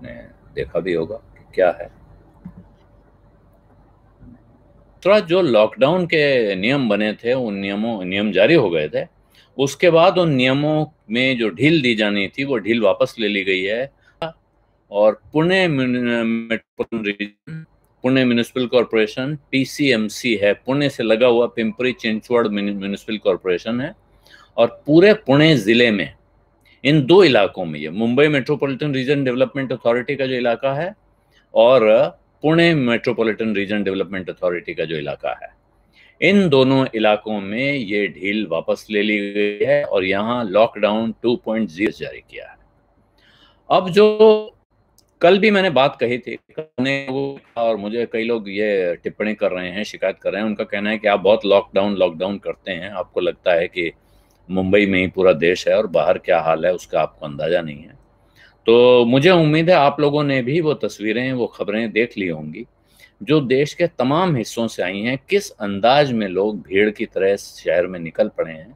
आपने देखा भी होगा कि क्या है। थोड़ा जो लॉकडाउन के नियम बने थे, उन नियम जारी हो गए थे, उसके बाद उन नियमों में जो ढील दी जानी थी वो ढील वापस ले ली गई है। और metropolitan region, Pune municipal corporation, PCMC है, पुणे से लगा हुआ पिंपरी चिंचवड़ म्यूनिसिपल कॉरपोरेशन है, और पूरे पुणे जिले में इन दो इलाकों में, ये Mumbai metropolitan region development authority का जो इलाका है और Pune metropolitan region development authority का जो इलाका है, इन दोनों इलाकों में ये ढील वापस ले ली गई है और यहाँ लॉकडाउन 2.0 जारी किया है। अब जो कल भी मैंने बात कही थी, और मुझे कई लोग ये टिप्पणी कर रहे हैं, शिकायत कर रहे हैं, उनका कहना है कि आप बहुत लॉकडाउन लॉकडाउन करते हैं, आपको लगता है कि मुंबई में ही पूरा देश है और बाहर क्या हाल है उसका आपको अंदाजा नहीं है। तो मुझे उम्मीद है आप लोगों ने भी वो तस्वीरें, वो खबरें देख ली होंगी जो देश के तमाम हिस्सों से आई हैं, किस अंदाज में लोग भीड़ की तरह शहर में निकल पड़े हैं।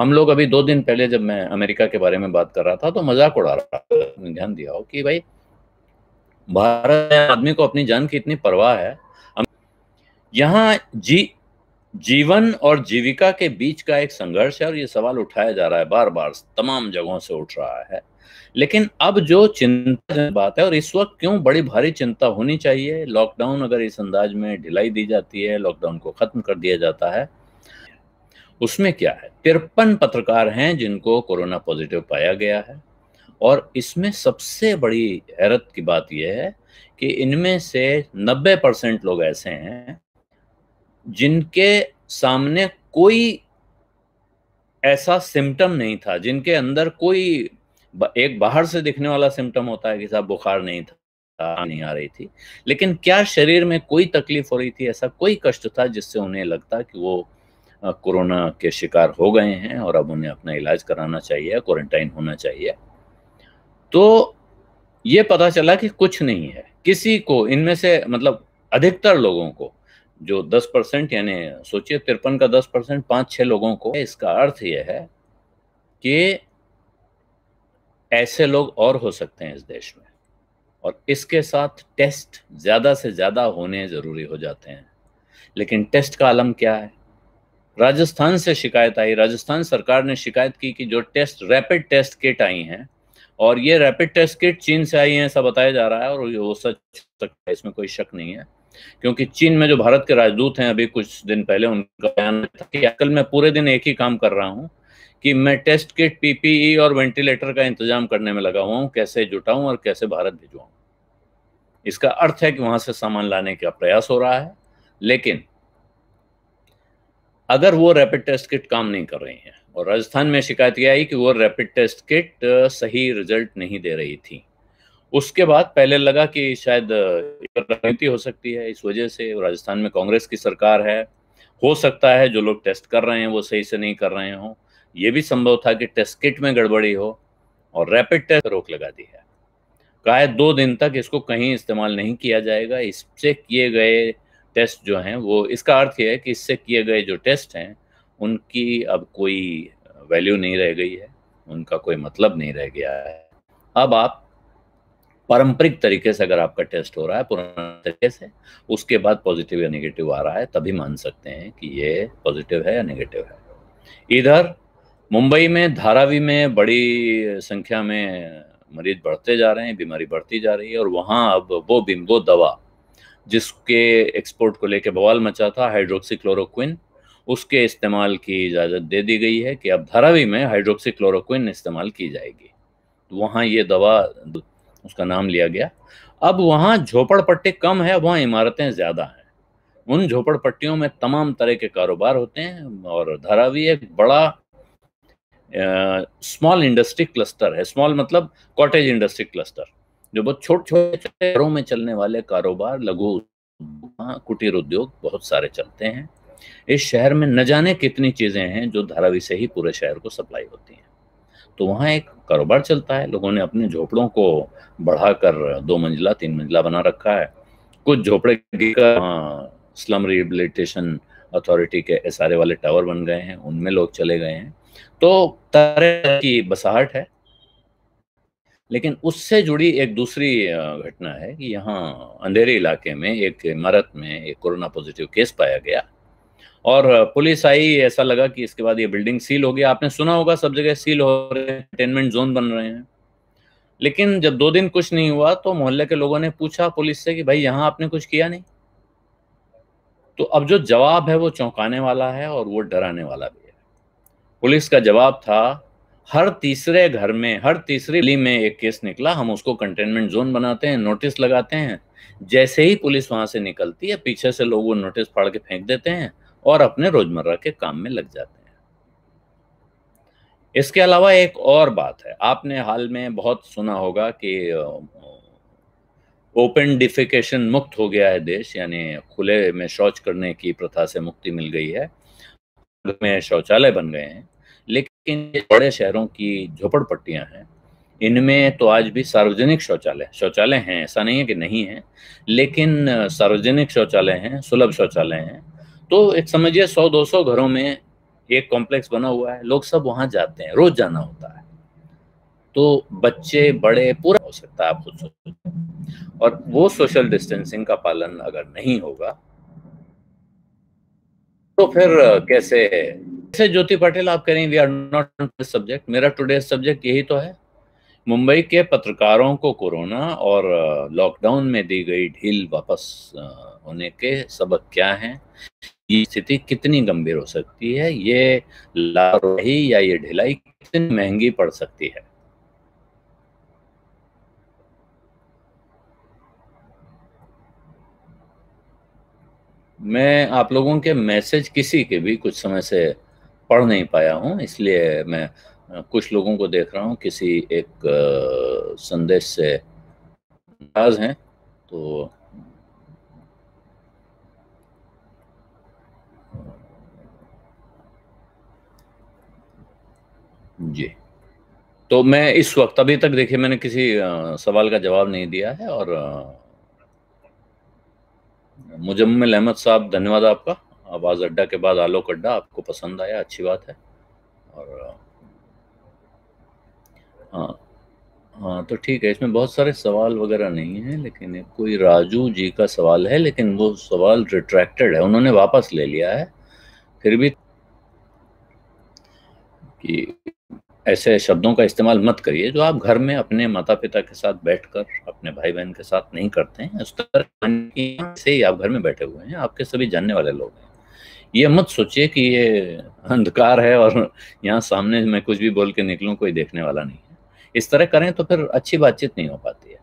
हम लोग अभी 2 दिन पहले जब मैं अमेरिका के बारे में बात कर रहा था तो मजाक उड़ा रहा था, ध्यान दिया हो कि भाई भारत में आदमी को अपनी जान की इतनी परवाह है। यहाँ जीवन और जीविका के बीच का एक संघर्ष है और ये सवाल उठाया जा रहा है, बार बार तमाम जगहों से उठ रहा है। लेकिन अब जो चिंता बात है, और इस वक्त क्यों बड़ी भारी चिंता होनी चाहिए, लॉकडाउन अगर इस अंदाज में ढिलाई दी जाती है, लॉकडाउन को खत्म कर दिया जाता है, उसमें क्या है, 53 पत्रकार हैं जिनको कोरोना पॉजिटिव पाया गया है। और इसमें सबसे बड़ी हैरत की बात यह है कि इनमें से 90% लोग ऐसे हैं जिनके सामने कोई ऐसा सिम्टम नहीं था, जिनके अंदर कोई एक बाहर से दिखने वाला सिम्टम होता है कि साहब बुखार नहीं था, नहीं आ रही थी, लेकिन क्या शरीर में कोई तकलीफ हो रही थी, ऐसा कोई कष्ट था जिससे उन्हें लगता कि वो कोरोना के शिकार हो गए हैं और अब उन्हें अपना इलाज कराना चाहिए, क्वारंटाइन होना चाहिए। तो ये पता चला कि कुछ नहीं है किसी को, इनमें से मतलब अधिकतर लोगों को, जो 10%, यानी सोचिए 53 का 10%, 5-6 लोगों को। इसका अर्थ यह है कि ऐसे लोग और हो सकते हैं इस देश में, और इसके साथ टेस्ट ज्यादा से ज्यादा होने जरूरी हो जाते हैं। लेकिन टेस्ट का आलम क्या है? राजस्थान से शिकायत आई, राजस्थान सरकार ने शिकायत की कि जो टेस्ट, रैपिड टेस्ट किट आई हैं, और ये रैपिड टेस्ट किट चीन से आई हैं ऐसा बताया जा रहा है, और वो सच सकता है, इसमें कोई शक नहीं है, क्योंकि चीन में जो भारत के राजदूत हैं, अभी कुछ दिन पहले उनका बयान था कि आजकल मैं पूरे दिन एक ही काम कर रहा हूं कि मैं टेस्ट किट, पीपीई और वेंटिलेटर का इंतजाम करने में लगा हुआ हूं, कैसे जुटाऊं और कैसे भारत भिजवाऊं। इसका अर्थ है कि वहां से सामान लाने का प्रयास हो रहा है, लेकिन अगर वो रैपिड टेस्ट किट काम नहीं कर रही हैं, और राजस्थान में शिकायत यह आई कि वो रैपिड टेस्ट किट सही रिजल्ट नहीं दे रही थी, उसके बाद पहले लगा कि शायद राजनीति हो सकती है, इस वजह से राजस्थान में कांग्रेस की सरकार है, हो सकता है जो लोग टेस्ट कर रहे हैं वो सही से नहीं कर रहे हो, ये भी संभव था कि टेस्ट किट में गड़बड़ी हो, और रैपिड टेस्ट रोक लगा दी है। कहा है 2 दिन तक इसको कहीं इस्तेमाल नहीं किया जाएगा, इससे किए गए टेस्ट जो हैं वो, इसका अर्थ यह है कि इससे किए गए जो टेस्ट हैं उनकी अब कोई वैल्यू नहीं रह गई है, उनका कोई मतलब नहीं रह गया है। अब आप पारंपरिक तरीके से अगर आपका टेस्ट हो रहा है पुराने तरीके से, उसके बाद पॉजिटिव या नेगेटिव आ रहा है, तभी मान सकते हैं कि ये पॉजिटिव है या नेगेटिव है। इधर मुंबई में धारावी में बड़ी संख्या में मरीज बढ़ते जा रहे हैं, बीमारी बढ़ती जा रही है, और वहाँ अब वो दवा जिसके एक्सपोर्ट को लेकर बवाल मचा था, हाइड्रोक्सीक्लोरोक्विन, उसके इस्तेमाल की इजाज़त दे दी गई है कि अब धारावी में हाइड्रोक्सीक्लोरोक्विन इस्तेमाल की जाएगी। तो वहाँ ये दवा, उसका नाम लिया गया। अब वहाँ झोपड़पट्टी कम है, वहाँ इमारतें ज़्यादा हैं। उन झोपड़पट्टियों में तमाम तरह के कारोबार होते हैं, और धारावी एक बड़ा स्मॉल इंडस्ट्री क्लस्टर है। स्मॉल मतलब कॉटेज इंडस्ट्री क्लस्टर, जो बहुत छोटे घरों में चलने वाले कारोबार, लघु कुटीर उद्योग बहुत सारे चलते हैं। इस शहर में न जाने कितनी चीजें हैं जो धारावी से ही पूरे शहर को सप्लाई होती हैं। तो वहाँ एक कारोबार चलता है, लोगों ने अपने झोपड़ों को बढ़ाकर 2 मंजिला 3 मंजिला बना रखा है। कुछ झोपड़े स्लम रिहेबिलिटेशन अथॉरिटी के एसआरए वाले टावर बन गए हैं, उनमें लोग चले गए हैं। तो तरह की बसाहट है। लेकिन उससे जुड़ी एक दूसरी घटना है कि यहाँ अंधेरी इलाके में एक इमारत में एक कोरोना पॉजिटिव केस पाया गया और पुलिस आई। ऐसा लगा कि इसके बाद ये बिल्डिंग सील हो गई। आपने सुना होगा सब जगह सील हो रहे हैं, कंटेनमेंट जोन बन रहे हैं। लेकिन जब 2 दिन कुछ नहीं हुआ तो मोहल्ले के लोगों ने पूछा पुलिस से कि भाई यहाँ आपने कुछ किया नहीं। तो अब जो जवाब है वो चौंकाने वाला है और वो डराने वाला भी है। पुलिस का जवाब था, हर तीसरे घर में, हर तीसरी गली में एक केस निकला, हम उसको कंटेनमेंट जोन बनाते हैं, नोटिस लगाते हैं। जैसे ही पुलिस वहां से निकलती है, पीछे से लोग वो नोटिस फाड़ के फेंक देते हैं और अपने रोजमर्रा के काम में लग जाते हैं। इसके अलावा एक और बात है, आपने हाल में बहुत सुना होगा कि ओपन डिफिकेशन मुक्त हो गया है देश, यानी खुले में शौच करने की प्रथा से मुक्ति मिल गई है, में शौचालय बन गए हैं। लेकिन बड़े शहरों की झोपड़पट्टियां हैं, इनमें तो आज भी सार्वजनिक शौचालय हैं, ऐसा नहीं है कि नहीं है, लेकिन सार्वजनिक शौचालय हैं, सुलभ शौचालय हैं। तो एक समझिए 100-200 घरों में एक कॉम्प्लेक्स बना हुआ है, लोग सब वहां जाते हैं, रोज जाना होता है। तो बच्चे बड़े पूरा हो सकता है, आप खुद सोचो। और वो सोशल डिस्टेंसिंग का पालन अगर नहीं होगा तो फिर कैसे ज्योति पाटिल आप करें वी आर नॉट सब्जेक्ट। मेरा टुडे सब्जेक्ट यही तो है, मुंबई के पत्रकारों को कोरोना और लॉकडाउन में दी गई ढील वापस होने के सबक क्या हैं, ये स्थिति कितनी गंभीर हो सकती है, ये लापरवाही या ये ढिलाई कितनी महंगी पड़ सकती है। मैं आप लोगों के मैसेज किसी के भी कुछ समय से पढ़ नहीं पाया हूँ, इसलिए मैं कुछ लोगों को देख रहा हूँ किसी एक संदेश से नाराज हैं। तो जी, तो मैं इस वक्त अभी तक देखिए मैंने किसी सवाल का जवाब नहीं दिया है। और मुजम्मिल अहमद साहब, धन्यवाद आपका। आवाज अड्डा के बाद आलोक अड्डा आपको पसंद आया, अच्छी बात है। और हाँ हाँ, तो ठीक है, इसमें बहुत सारे सवाल वगैरह नहीं है, लेकिन एक कोई राजू जी का सवाल है, लेकिन वो सवाल रिट्रैक्टेड है, उन्होंने वापस ले लिया है। फिर भी कि ऐसे शब्दों का इस्तेमाल मत करिए जो आप घर में अपने माता पिता के साथ बैठकर अपने भाई बहन के साथ नहीं करते हैं। उस तरह से ही आप घर में बैठे हुए हैं, आपके सभी जानने वाले लोग हैं। ये मत सोचिए कि ये अंधकार है और यहाँ सामने मैं कुछ भी बोल के निकलूं कोई देखने वाला नहीं है। इस तरह करें तो फिर अच्छी बातचीत नहीं हो पाती है।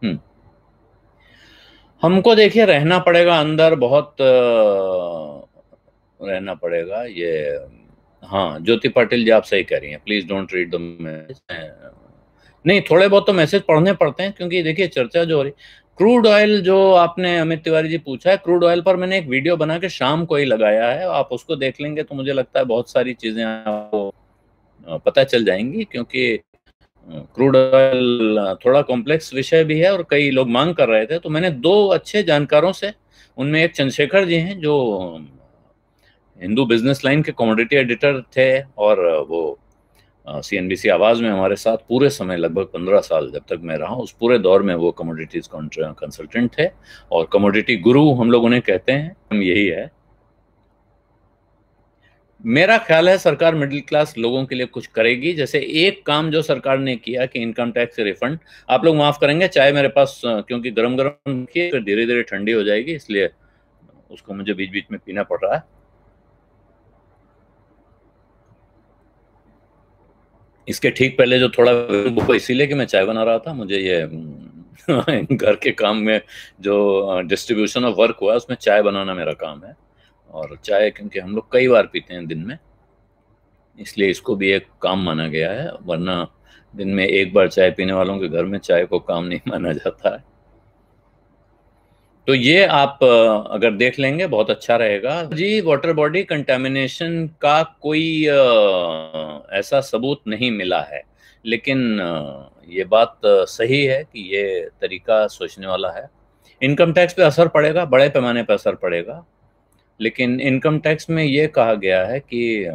हम्म हमको देखिए रहना पड़ेगा अंदर, बहुत रहना पड़ेगा ये। हाँ, ज्योति पाटिल जी आप सही कह रही हैं, please don't read the message. नहीं, थोड़े बहुत तो मैसेज पढ़ने पड़ते हैं, क्योंकि देखिए चर्चा जो हो रही, क्रूड ऑयल जो आपने अमित तिवारी जी पूछा है, क्रूड ऑयल पर मैंने एक वीडियो बना के शाम को ही लगाया है, आप उसको देख लेंगे तो मुझे लगता है बहुत सारी चीजें आपको पता चल जाएंगी। क्योंकि क्रूड ऑयल थोड़ा कॉम्प्लेक्स विषय भी है और कई लोग मांग कर रहे थे, तो मैंने 2 अच्छे जानकारों से, उनमें एक चंद्रशेखर जी हैं जो हिंदू बिजनेस लाइन के कमोडिटी एडिटर थे, और वो सीएनबीसी आवाज में हमारे साथ पूरे समय, लगभग 15 साल जब तक मैं रहा, उस पूरे दौर में वो कमोडिटीज कंसल्टेंट थे और कमोडिटी गुरु हम लोग उन्हें कहते हैं, हम यही है। मेरा ख्याल है सरकार मिडिल क्लास लोगों के लिए कुछ करेगी। जैसे एक काम जो सरकार ने किया कि इनकम टैक्स रिफंड, आप लोग माफ करेंगे, चाय मेरे पास क्योंकि गरम गरम की फिर धीरे धीरे ठंडी हो जाएगी, इसलिए उसको मुझे बीच बीच में पीना पड़ रहा है। इसके ठीक पहले जो थोड़ा वो इसीलिए कि मैं चाय बना रहा था, मुझे ये घर के काम में जो डिस्ट्रीब्यूशन ऑफ वर्क हुआ उसमें चाय बनाना मेरा काम है। और चाय क्योंकि हम लोग कई बार पीते हैं दिन में, इसलिए इसको भी एक काम माना गया है, वरना दिन में एक बार चाय पीने वालों के घर में चाय को काम नहीं माना जाता है। तो ये आप अगर देख लेंगे बहुत अच्छा रहेगा जी। वाटर बॉडी कंटेमिनेशन का कोई ऐसा सबूत नहीं मिला है, लेकिन ये बात सही है कि ये तरीका सोचने वाला है। इनकम टैक्स पे असर पड़ेगा, बड़े पैमाने पर असर पड़ेगा, लेकिन इनकम टैक्स में ये कहा गया है कि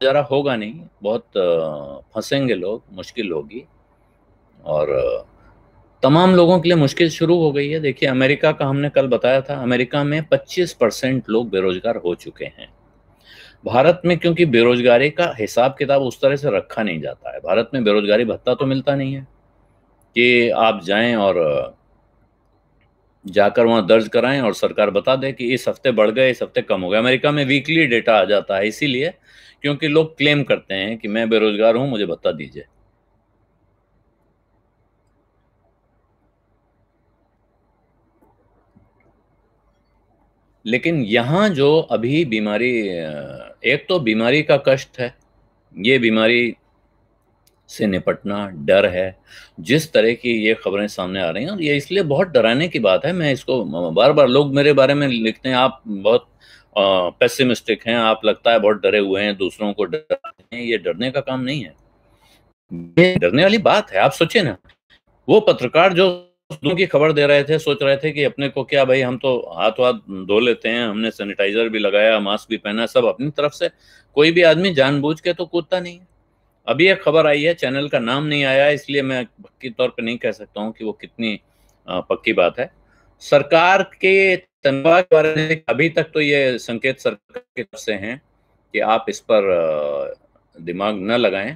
गुजारा होगा नहीं, बहुत फंसेंगे लोग, मुश्किल होगी। और तमाम लोगों के लिए मुश्किल शुरू हो गई है। देखिए, अमेरिका का हमने कल बताया था, अमेरिका में 25% लोग बेरोजगार हो चुके हैं। भारत में क्योंकि बेरोजगारी का हिसाब किताब उस तरह से रखा नहीं जाता है, भारत में बेरोजगारी भत्ता तो मिलता नहीं है कि आप जाएं और जाकर वहां दर्ज कराएं और सरकार बता दे कि इस हफ्ते बढ़ गए, इस हफ्ते कम हो गए। अमेरिका में वीकली डेटा आ जाता है, इसीलिए क्योंकि लोग क्लेम करते हैं कि मैं बेरोजगार हूं, मुझे भत्ता दीजिए। लेकिन यहाँ जो अभी बीमारी, एक तो बीमारी का कष्ट है, ये बीमारी से निपटना, डर है। जिस तरह की ये खबरें सामने आ रही हैं, और ये इसलिए बहुत डराने की बात है। मैं इसको बार बार, लोग मेरे बारे में लिखते हैं आप बहुत पेसिमिस्टिक हैं, आप लगता है बहुत डरे हुए हैं, दूसरों को डराते हैं। ये डरने का काम नहीं है, ये डरने वाली बात है। आप सोचिए ना, वो पत्रकार जो दूसरों की खबर दे रहे थे, सोच रहे थे कि अपने को क्या भाई, हम तो हाथ वाथ धो लेते हैं, हमने सैनिटाइजर भी लगाया, मास्क भी पहना, सब अपनी तरफ से। कोई भी आदमी जानबूझ के तो कूदता नहीं है। अभी एक खबर आई है, चैनल का नाम नहीं आया, इसलिए मैं पक्की तौर पे नहीं कह सकता हूँ कि वो कितनी पक्की बात है। सरकार के तनख्वाह के बारे में अभी तक तो ये संकेत सरकार की तरफ से हैं कि आप इस पर दिमाग न लगाएं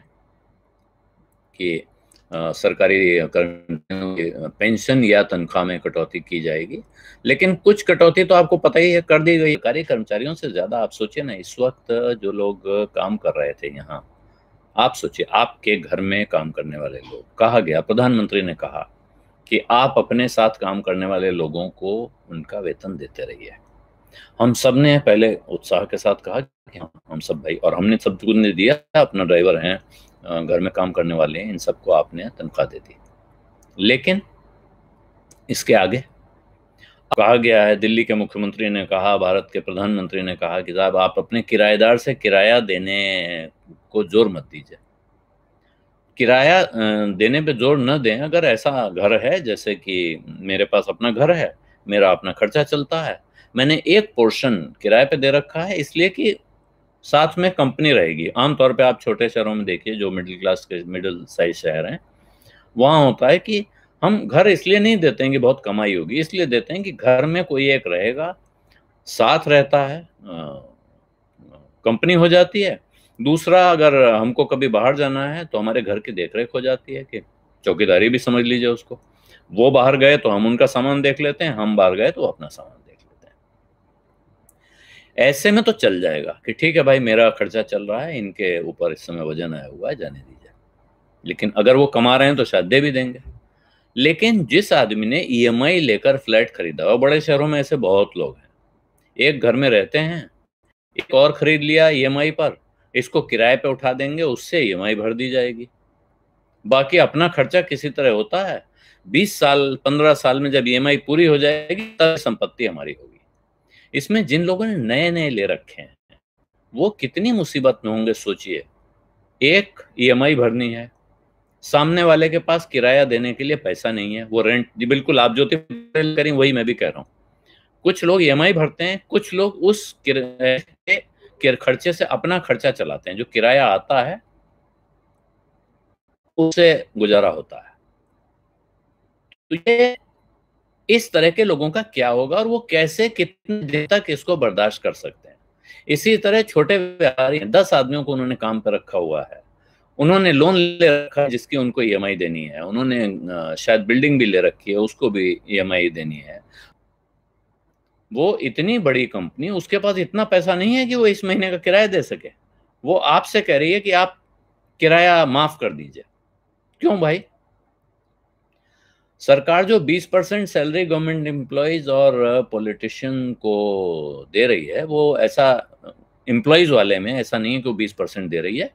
कि सरकारी कर्मचारियों की पेंशन या तनख्वाह में कटौती की जाएगी। लेकिन कुछ कटौती तो आपको पता ही है कर दी गई। सरकारी कर्मचारियों से ज्यादा आप सोचिए ना, इस वक्त जो लोग काम कर रहे थे यहाँ, आप सोचिए, आपके घर में काम करने वाले लोग, कहा गया, प्रधानमंत्री ने कहा कि आप अपने साथ काम करने वाले लोगों को उनका वेतन देते रहिए। हम सब ने पहले उत्साह के साथ कहा कि हम सब भाई, और हमने सब ने दिया, अपना ड्राइवर हैं, घर में काम करने वाले हैं, इन सबको आपने तनख्वाह दे दी। लेकिन इसके आगे कहा गया है, दिल्ली के मुख्यमंत्री ने कहा, भारत के प्रधानमंत्री ने कहा कि साहब आप अपने किराएदार से किराया देने को जोर मत दीजिए। किराया देने पे जोर न दें। अगर ऐसा घर है, जैसे कि मेरे पास अपना घर है, मेरा अपना खर्चा चलता है, मैंने एक पोर्शन किराए पे दे रखा है, इसलिए कि साथ में कंपनी रहेगी। आमतौर पे आप छोटे शहरों में देखिए, जो मिडिल क्लास के, मिडिल साइज शहर हैं, वहाँ होता है कि हम घर इसलिए नहीं देते हैं कि बहुत कमाई होगी, इसलिए देते हैं कि घर में कोई एक रहेगा, साथ रहता है, कंपनी हो जाती है। दूसरा, अगर हमको कभी बाहर जाना है तो हमारे घर की देखरेख हो जाती है, कि चौकीदारी भी समझ लीजिए उसको। वो बाहर गए तो हम उनका सामान देख लेते हैं, हम बाहर गए तो वो अपना सामान देख लेते हैं। ऐसे में तो चल जाएगा कि ठीक है भाई, मेरा खर्चा चल रहा है, इनके ऊपर इस समय वजन आया हुआ है, जाने दीजिए। लेकिन अगर वो कमा रहे हैं तो शायद दे भी देंगे। लेकिन जिस आदमी ने ईएमआई लेकर फ्लैट खरीदा, और बड़े शहरों में ऐसे बहुत लोग हैं, एक घर में रहते हैं, एक और खरीद लिया ईएमआई पर, इसको किराए पे उठा देंगे, उससे ईएमआई भर दी जाएगी, बाकी अपना खर्चा किसी तरह होता है। 20 साल 15 साल में जब ईएमआई पूरी हो जाएगी, तब संपत्ति हमारी होगी। इसमें जिन लोगों ने नए नए ले रखे हैं, वो कितनी मुसीबत में होंगे, सोचिए। एक ईएमआई भरनी है, सामने वाले के पास किराया देने के लिए पैसा नहीं है, वो रेंट, जी बिल्कुल आप जो करें वही मैं भी कह रहा हूँ। कुछ लोग ईएमआई भरते हैं, कुछ लोग उस खर्चे से अपना खर्चा चलाते हैं, जो किराया आता है उससे गुजारा होता है। तो ये, इस तरह के लोगों का क्या होगा, और वो कैसे, कितनी देर तक इसको बर्दाश्त कर सकते हैं। इसी तरह छोटे व्यापारी, 10 आदमियों को उन्होंने काम पर रखा हुआ है, उन्होंने लोन ले रखा है जिसकी उनको ईएमआई देनी है, उन्होंने शायद बिल्डिंग भी ले रखी है, उसको भी ईएमआई देनी है। वो इतनी बड़ी कंपनी, उसके पास इतना पैसा नहीं है कि वो इस महीने का किराया दे सके। वो आपसे कह रही है कि आप किराया माफ कर दीजिए। क्यों भाई? सरकार जो 20% सैलरी गवर्नमेंट एम्प्लॉयज और पॉलिटिशियन को दे रही है, वो ऐसा एम्प्लॉयज वाले में ऐसा नहीं है कि वो 20% दे रही है।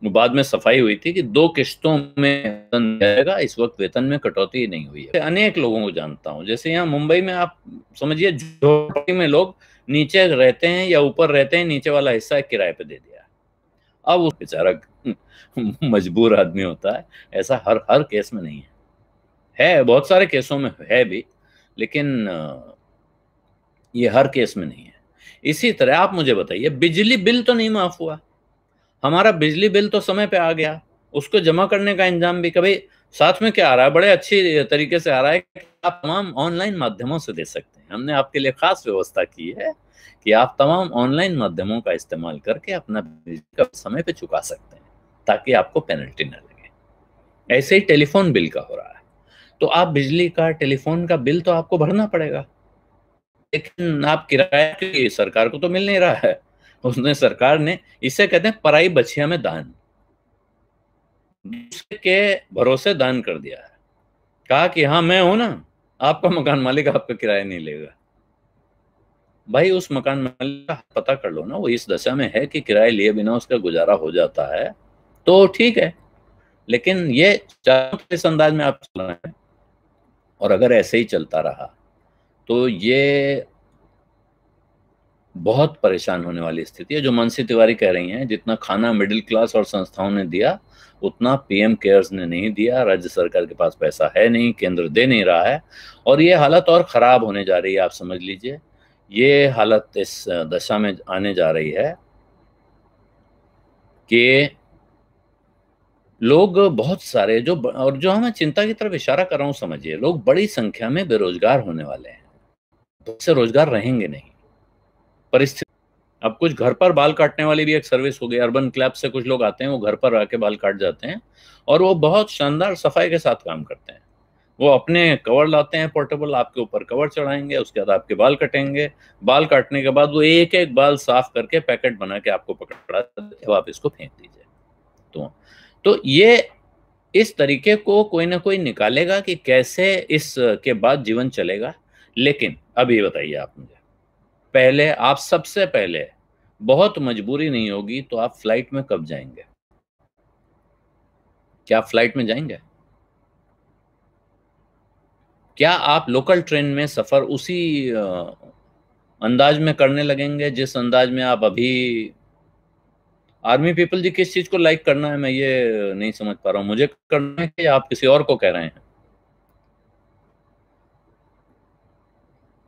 बाद में सफाई हुई थी कि 2 किश्तों में वेतन जाएगा, इस वक्त वेतन में कटौती नहीं हुई है। अनेक लोगों को जानता हूँ, जैसे यहाँ मुंबई में आप समझिए, झोपड़ी में लोग नीचे रहते हैं या ऊपर रहते हैं, नीचे वाला हिस्सा किराए पे दे दिया। अब उस बेचारा मजबूर आदमी होता है। ऐसा हर हर केस में नहीं है बहुत सारे केसों में है भी, लेकिन ये हर केस में नहीं है। इसी तरह आप मुझे बताइए, बिजली बिल तो नहीं माफ हुआ, हमारा बिजली बिल तो समय पे आ गया, उसको जमा करने का इंतजाम भी कभी साथ में क्या आ रहा है, बड़े अच्छी तरीके से आ रहा है कि आप तमाम ऑनलाइन माध्यमों से दे सकते हैं। हमने आपके लिए खास व्यवस्था की है कि आप तमाम ऑनलाइन माध्यमों का इस्तेमाल करके अपना बिजली का समय पे चुका सकते हैं, ताकि आपको पेनल्टी न लगे। ऐसे ही टेलीफोन बिल का हो रहा है, तो आप बिजली का, टेलीफोन का बिल तो आपको भरना पड़ेगा, लेकिन आप किराया की सरकार को तो मिल नहीं रहा है। उसने, सरकार ने, इसे कहते हैं पराई बछिया में दान, दूसरे के भरोसे दान कर दिया है। कहा कि हाँ मैं हूं ना, आपका मकान मालिक आपका किराया नहीं लेगा। भाई उस मकान मालिक का पता कर लो ना, वो इस दशा में है कि किराए लिए बिना उसका गुजारा हो जाता है, तो ठीक है। लेकिन ये इस अंदाज में आप चल रहे हैं, और अगर ऐसे ही चलता रहा तो ये बहुत परेशान होने वाली स्थिति है। जो मानसी तिवारी कह रही हैं, जितना खाना मिडिल क्लास और संस्थाओं ने दिया, उतना पीएम केयर्स ने नहीं दिया। राज्य सरकार के पास पैसा है नहीं, केंद्र दे नहीं रहा है, और ये हालत और खराब होने जा रही है। आप समझ लीजिए, ये हालत इस दशा में आने जा रही है कि लोग बहुत सारे और जो हमें चिंता की तरफ इशारा कर रहा हूं, समझिए, लोग बड़ी संख्या में बेरोजगार होने वाले हैं, बहुत से रोजगार रहेंगे नहीं। परिस्थिति, अब कुछ घर पर बाल काटने वाली भी एक सर्विस हो गई, अर्बन क्लैप से कुछ लोग आते हैं, वो घर पर आके बाल काट जाते हैं, और वो बहुत शानदार सफाई के साथ काम करते हैं। वो अपने कवर लाते हैं पोर्टेबल, आपके ऊपर कवर चढ़ाएंगे, उसके बाद आपके बाल कटेंगे। बाल काटने के बाद वो एक एक बाल साफ करके पैकेट बना के आपको पकड़ा देते, अब आप इसको फेंक दीजिए। तो ये इस तरीके को कोई ना कोई निकालेगा कि कैसे इस के बाद जीवन चलेगा। लेकिन अभी बताइए आप मुझे, पहले आप, सबसे पहले, बहुत मजबूरी नहीं होगी तो आप फ्लाइट में कब जाएंगे? क्या आप फ्लाइट में जाएंगे? क्या आप लोकल ट्रेन में सफर उसी अंदाज में करने लगेंगे जिस अंदाज में आप अभी? आर्मी पीपल जी, किस चीज को लाइक करना है, मैं ये नहीं समझ पा रहा हूँ। मुझे करना है कि आप किसी और को कह रहे हैं?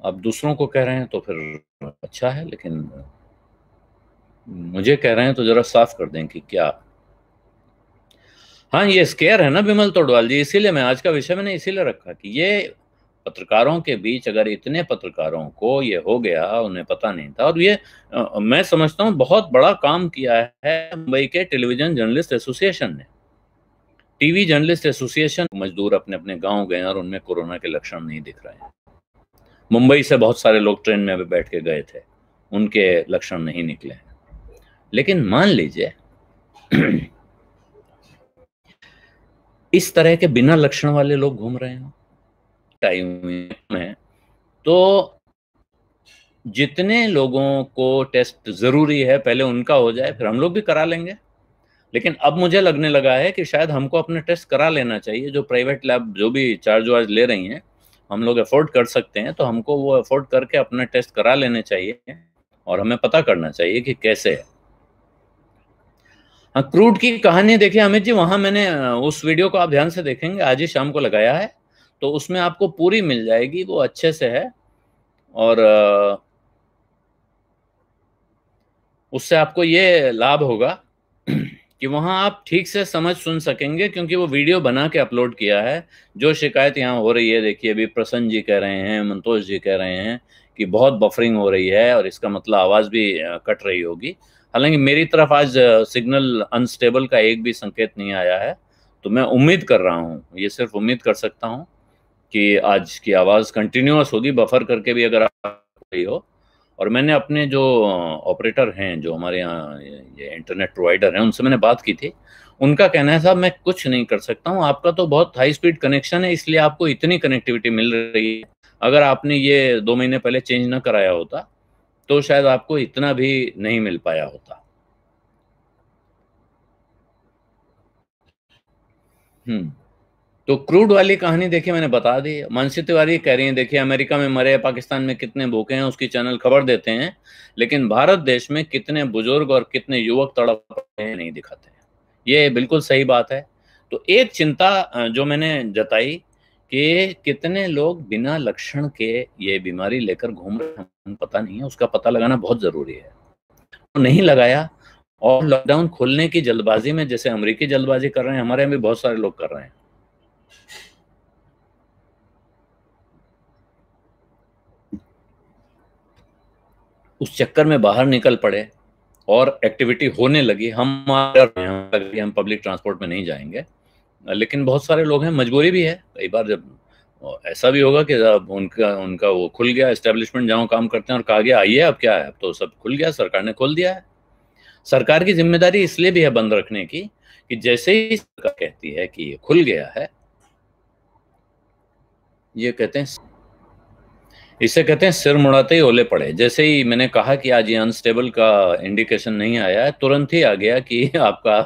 आप दूसरों को कह रहे हैं तो फिर अच्छा है, लेकिन मुझे कह रहे हैं तो जरा साफ कर दें कि क्या। हाँ, ये स्केयर है ना विमल तोडवाल जी, इसीलिए मैं आज का विषय मैंने इसीलिए रखा कि ये पत्रकारों के बीच, अगर इतने पत्रकारों को ये हो गया, उन्हें पता नहीं था। और ये मैं समझता हूँ बहुत बड़ा काम किया है मुंबई के टेलीविजन जर्नलिस्ट एसोसिएशन ने। टीवी जर्नलिस्ट एसोसिएशन, मजदूर अपने अपने गांव गए और उनमें कोरोना के लक्षण नहीं दिख रहे हैं। मुंबई से बहुत सारे लोग ट्रेन में भी बैठ के गए थे, उनके लक्षण नहीं निकले हैं। लेकिन मान लीजिए इस तरह के बिना लक्षण वाले लोग घूम रहे हैं, आई हुई है, तो जितने लोगों को टेस्ट जरूरी है पहले उनका हो जाए, फिर हम लोग भी करा लेंगे। लेकिन अब मुझे लगने लगा है कि शायद हमको अपने टेस्ट करा लेना चाहिए। जो प्राइवेट लैब जो भी चार्ज वार्ज ले रही हैं, हम लोग अफोर्ड कर सकते हैं, तो हमको वो अफोर्ड करके अपने टेस्ट करा लेने चाहिए, और हमें पता करना चाहिए कि कैसे है। हाँ, क्रूड की कहानी देखिए अमित जी, वहां मैंने उस वीडियो को आप ध्यान से देखेंगे, आज ही शाम को लगाया है, तो उसमें आपको पूरी मिल जाएगी, वो अच्छे से है। और उससे आपको ये लाभ होगा कि वहां आप ठीक से समझ सुन सकेंगे, क्योंकि वो वीडियो बना के अपलोड किया है। जो शिकायत यहाँ हो रही है, देखिए अभी प्रसन्न जी कह रहे हैं, मंतोष जी कह रहे हैं कि बहुत बफरिंग हो रही है, और इसका मतलब आवाज भी कट रही होगी। हालांकि मेरी तरफ आज सिग्नल अनस्टेबल का एक भी संकेत नहीं आया है, तो मैं उम्मीद कर रहा हूँ, ये सिर्फ उम्मीद कर सकता हूँ कि आज की आवाज़ कंटिन्यूअस होगी, बफर करके भी अगर आ रही हो। और मैंने अपने जो ऑपरेटर हैं, जो हमारे यहाँ ये इंटरनेट प्रोवाइडर हैं, उनसे मैंने बात की थी। उनका कहना है, साहब मैं कुछ नहीं कर सकता हूँ, आपका तो बहुत हाई स्पीड कनेक्शन है, इसलिए आपको इतनी कनेक्टिविटी मिल रही है। अगर आपने ये 2 महीने पहले चेंज ना कराया होता तो शायद आपको इतना भी नहीं मिल पाया होता। तो क्रूड वाली कहानी देखिए मैंने बता दी। मानसी तिवारी कह रही हैं, देखिए अमेरिका में मरे, पाकिस्तान में कितने भूखे हैं, उसकी चैनल खबर देते हैं, लेकिन भारत देश में कितने बुजुर्ग और कितने युवक तड़प रहे हैं नहीं दिखाते हैं। ये बिल्कुल सही बात है। तो एक चिंता जो मैंने जताई कि कितने लोग बिना लक्षण के ये बीमारी लेकर घूम रहे हैं, पता नहीं है, उसका पता लगाना बहुत जरूरी है। तो नहीं लगाया, और लॉकडाउन खोलने की जल्दबाजी में, जैसे अमेरिकी जल्दबाजी कर रहे हैं, हमारे यहाँ भी बहुत सारे लोग कर रहे हैं। उस चक्कर में बाहर निकल पड़े और एक्टिविटी होने लगी। हम पब्लिक ट्रांसपोर्ट में नहीं जाएंगे, लेकिन बहुत सारे लोग हैं, मजबूरी भी है कई बार। जब ऐसा भी होगा कि अब उनका उनका वो खुल गया एस्टेब्लिशमेंट जहाँ काम करते हैं, और कहा गया आइए अब क्या है, अब तो सब खुल गया, सरकार ने खोल दिया है। सरकार की जिम्मेदारी इसलिए भी है बंद रखने की कि जैसे ही सरकार कहती है कि ये खुल गया है, ये कहते हैं, इसे कहते हैं सिर मुड़ाते ही ओले पड़े। जैसे ही मैंने कहा कि आज ये अनस्टेबल का इंडिकेशन नहीं आया है, तुरंत ही आ गया कि आपका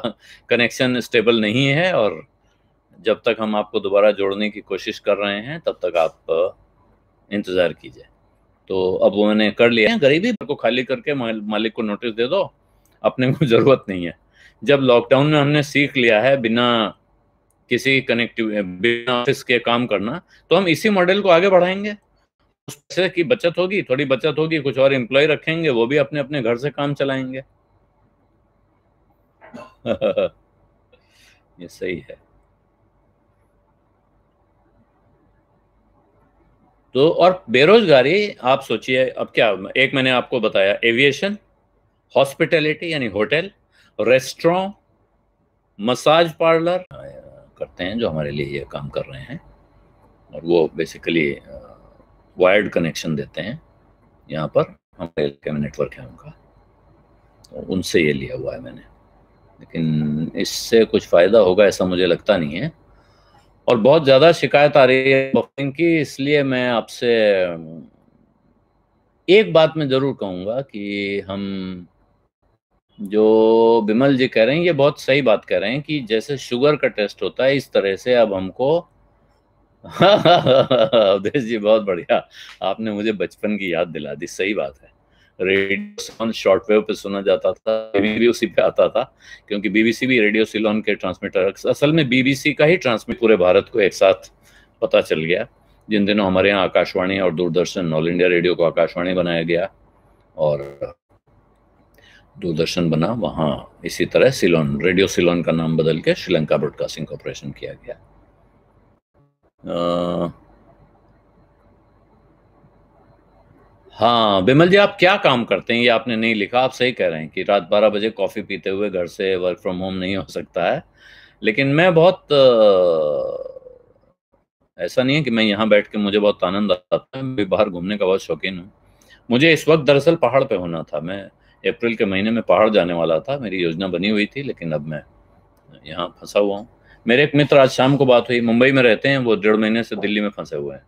कनेक्शन स्टेबल नहीं है, और जब तक हम आपको दोबारा जोड़ने की कोशिश कर रहे हैं तब तक आप इंतजार कीजिए। तो अब वो मैंने कर लिया है। गरीबी को खाली करके मालिक को नोटिस दे दो, अपने को जरूरत नहीं है। जब लॉकडाउन में हमने सीख लिया है बिना किसी कनेक्टिव, बिना ऑफिस के काम करना, तो हम इसी मॉडल को आगे बढ़ाएंगे। उस पैसे की बचत होगी, थोड़ी बचत होगी, कुछ और एम्प्लॉय रखेंगे, वो भी अपने अपने घर से काम चलाएंगे। ये सही है। तो और बेरोजगारी आप सोचिए अब क्या, एक मैंने आपको बताया, एविएशन, हॉस्पिटैलिटी यानी होटल, रेस्टोरेंट, मसाज पार्लर करते हैं जो हमारे लिए ये काम कर रहे हैं, और वो बेसिकली वायर्ड कनेक्शन देते हैं। यहाँ पर हमारे नेटवर्क है उनका, तो उनसे ये लिया हुआ है मैंने, लेकिन इससे कुछ फ़ायदा होगा ऐसा मुझे लगता नहीं है। और बहुत ज़्यादा शिकायत आ रही है बफरिंग की, इसलिए मैं आपसे एक बात मैं ज़रूर कहूँगा कि हम, जो बिमल जी कह रहे हैं ये बहुत सही बात कह रहे हैं कि जैसे शुगर का टेस्ट होता है, इस तरह से अब हमको अवधेश जी बहुत बढ़िया, आपने मुझे बचपन की याद दिला दी। सही बात है, रेडियो शॉर्ट वेव पे सुना जाता था, भी उसी पे आता था, क्योंकि बीबीसी भी रेडियो सिलोन के ट्रांसमीटर, असल में बीबीसी का ही ट्रांसमिट पूरे भारत को एक साथ पता चल गया। जिन दिनों हमारे यहाँ आकाशवाणी और दूरदर्शन, ऑल इंडिया रेडियो को आकाशवाणी बनाया गया और दूरदर्शन बना, वहाँ इसी तरह सिलोन, रेडियो सिलोन का नाम बदल के श्रीलंका ब्रॉडकास्टिंग कॉर्पोरेशन किया गया। हाँ बिमल जी, आप क्या काम करते हैं ये आपने नहीं लिखा। आप सही कह रहे हैं कि रात 12 बजे कॉफ़ी पीते हुए घर से वर्क फ्रॉम होम नहीं हो सकता है, लेकिन मैं बहुत ऐसा नहीं है कि मैं यहाँ बैठ के मुझे बहुत आनंद आता है, मैं बाहर घूमने का बहुत शौकीन हूँ। मुझे इस वक्त दरअसल पहाड़ पे होना था, मैं अप्रैल के महीने में पहाड़ जाने वाला था, मेरी योजना बनी हुई थी, लेकिन अब मैं यहाँ फंसा हुआ हूँ। मेरे एक मित्र, आज शाम को बात हुई, मुंबई में रहते हैं, वो 1.5 महीने से दिल्ली में फंसे हुए हैं।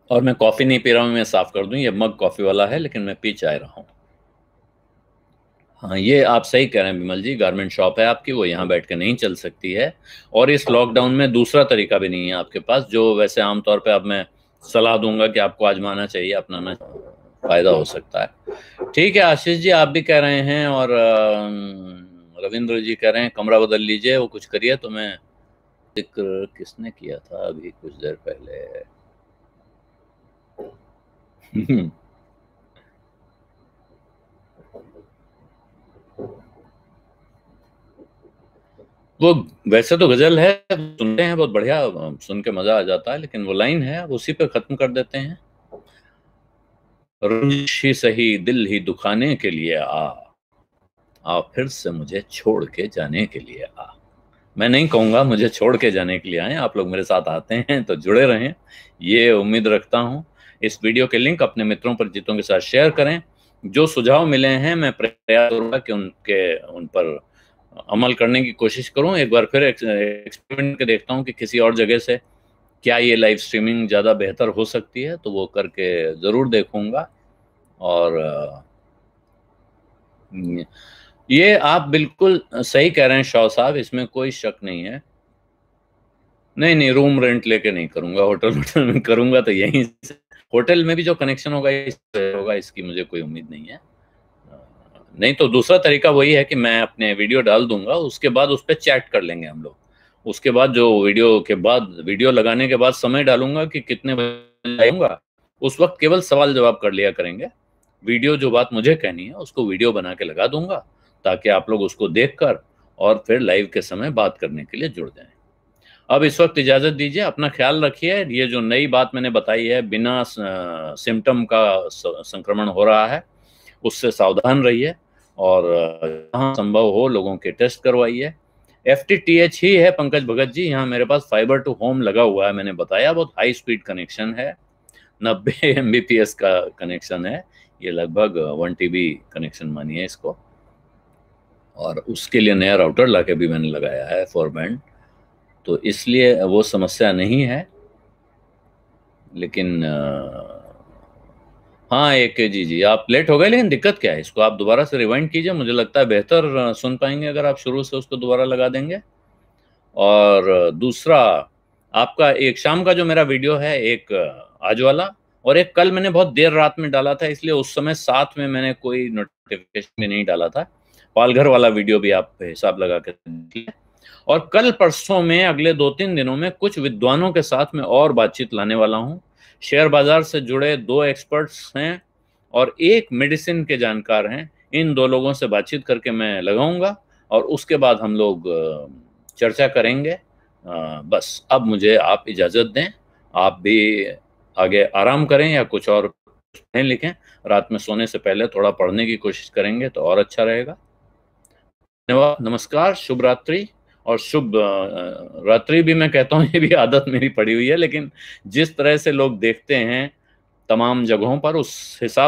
और मैं कॉफ़ी नहीं पी रहा हूँ, मैं साफ कर दूं, ये मग कॉफ़ी वाला है, लेकिन मैं पी चाय रहा हूँ। हाँ, ये आप सही कह रहे हैं बिमल जी, गारमेंट शॉप है आपकी, वो यहाँ बैठ के नहीं चल सकती है, और इस लॉकडाउन में दूसरा तरीका भी नहीं है आपके पास, जो वैसे आमतौर पे अब मैं सलाह दूंगा कि आपको आजमाना चाहिए, अपनाना, फायदा हो सकता है। ठीक है आशीष जी, आप भी कह रहे हैं, और रविंद्र जी कह रहे हैं कमरा बदल लीजिए, वो कुछ करिए। तो मैं, जिक्र किसने किया था अभी कुछ देर पहले? वो वैसे तो गजल है, सुनते हैं बहुत बढ़िया, सुन के मजा आ जाता है, लेकिन वो लाइन है, उसी पे खत्म कर देते हैं। रंजिश ही सही दिल ही दुखाने के लिए आ फिर से मुझे छोड़ के जाने के लिए आ। मैं नहीं कहूंगा मुझे छोड़ के जाने के लिए आए, आप लोग मेरे साथ आते हैं तो जुड़े रहें, ये उम्मीद रखता हूं। इस वीडियो के लिंक अपने मित्रों, परिचितों के साथ शेयर करें। जो सुझाव मिले हैं मैं प्रयास करूंगा कि उन पर अमल करने की कोशिश करूं। एक बार फिर एक्सपेरिमेंट के देखता हूं कि किसी और जगह से क्या ये लाइव स्ट्रीमिंग ज़्यादा बेहतर हो सकती है, तो वो करके ज़रूर देखूंगा। और ये आप बिल्कुल सही कह रहे हैं शाह साहब, इसमें कोई शक नहीं है। नहीं नहीं, रूम रेंट लेके नहीं करूंगा, होटल में करूंगा तो यहीं से, होटल में भी जो कनेक्शन होगा इसकी मुझे कोई उम्मीद नहीं है। नहीं तो दूसरा तरीका वही है कि मैं अपने वीडियो डाल दूंगा, उसके बाद उस पर चैट कर लेंगे हम लोग। उसके बाद जो वीडियो लगाने के बाद समय डालूंगा कि कितने बजे आऊंगा, उस वक्त केवल सवाल जवाब कर लिया करेंगे। वीडियो जो बात मुझे कहनी है उसको वीडियो बना के लगा दूंगा, ताकि आप लोग उसको देखकर और फिर लाइव के समय बात करने के लिए जुड़ जाएं। अब इस वक्त इजाजत दीजिए, अपना ख्याल रखिए। ये जो नई बात मैंने बताई है, बिना सिम्टम का संक्रमण हो रहा है, उससे सावधान रहिए और जहाँ संभव हो लोगों के टेस्ट करवाइए। FTTH ही है पंकज भगत जी, यहाँ मेरे पास फाइबर टू होम लगा हुआ है, मैंने बताया बहुत हाई स्पीड कनेक्शन है, 90 MBPS का कनेक्शन है, ये लगभग 1 TB कनेक्शन मानिए इसको। और उसके लिए नया राउटर लाके भी मैंने लगाया है 4 बैंड, तो इसलिए वो समस्या नहीं है। लेकिन हाँ, एक जी आप लेट हो गए, लेकिन दिक्कत क्या है, इसको आप दोबारा से रिवाइंड कीजिए, मुझे लगता है बेहतर सुन पाएंगे अगर आप शुरू से उसको दोबारा लगा देंगे। और दूसरा, आपका एक शाम का जो मेरा वीडियो है, एक आज वाला, और एक कल मैंने बहुत देर रात में डाला था, इसलिए उस समय साथ में मैंने कोई नोटिफिकेशन भी नहीं डाला था। पालघर वाला वीडियो भी आप हिसाब लगा के देखिए। और कल परसों में, अगले 2-3 दिनों में कुछ विद्वानों के साथ में और बातचीत लाने वाला हूँ। शेयर बाजार से जुड़े 2 एक्सपर्ट्स हैं और एक मेडिसिन के जानकार हैं। इन 2 लोगों से बातचीत करके मैं लगाऊंगा और उसके बाद हम लोग चर्चा करेंगे। बस अब मुझे आप इजाज़त दें, आप भी आगे आराम करें या कुछ और लिखें। रात में सोने से पहले थोड़ा पढ़ने की कोशिश करेंगे तो और अच्छा रहेगा। धन्यवाद, नमस्कार, शुभ रात्रि। और शुभ रात्रि भी मैं कहता हूँ, ये भी आदत मेरी पड़ी हुई है, लेकिन जिस तरह से लोग देखते हैं तमाम जगहों पर, उस हिसाब